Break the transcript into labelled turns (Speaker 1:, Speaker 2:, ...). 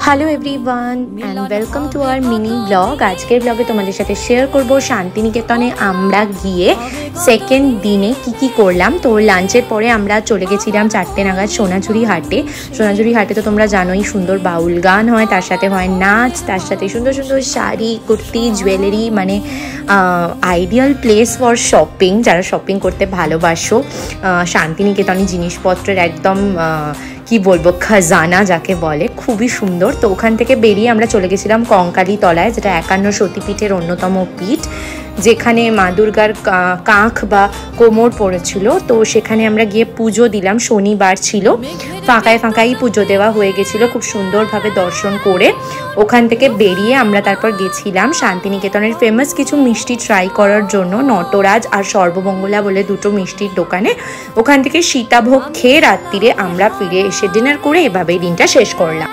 Speaker 1: Hello everyone and welcome to our mini blog. আজকের ব্লগে তোমাদের সাথে শেয়ার করব শান্তিনিকেতনে আমরা গিয়ে সেকেন্ড দিনে কি করলাম। তো লাঞ্চের পরে আমরা চলে গেছিলাম 4টে নাগাদ সোনাঝুরি হাটে। সোনাঝুরি হাটে তো তোমরা জানোই সুন্দর বাউল গান হয়, তার সাথে হয় নাচ, তার সাথে সুন্দর সুন্দর শাড়ি, কুর্তি, জুয়েলারি, মানে আইডিয়াল প্লেস ফর শপিং। যারা শপিং করতে ভালোবাসো, শান্তিনিকেতনে জিনিসপত্রের একদম কি বলবো খাজানা যাকে বলে, খুবই সুন্দর। তো ওখান থেকে বেরিয়ে আমরা চলে গেছিলাম কঙ্কালী তলায়, যেটা 51 সতীপীঠের অন্যতম পীঠ, যেখানে মা দুর্গার কাঁখ বা কোমর পড়েছিল। তো সেখানে আমরা গিয়ে পুজো দিলাম, শনিবার ছিল, ফাঁকাই পুজো দেওয়া হয়ে গেছিলো, খুব সুন্দরভাবে দর্শন করে ওখান থেকে বেরিয়ে আমরা তারপর গেছিলাম শান্তিনিকেতনের ফেমাস কিছু মিষ্টি ট্রাই করার জন্য, নটরাজ আর সর্বমঙ্গলা বলে দুটো মিষ্টির দোকানে। ওখান থেকে সীতাভোগ খেয়ে রাত্রিরে আমরা ফিরে এসে ডিনার করে এভাবেই দিনটা শেষ করলাম।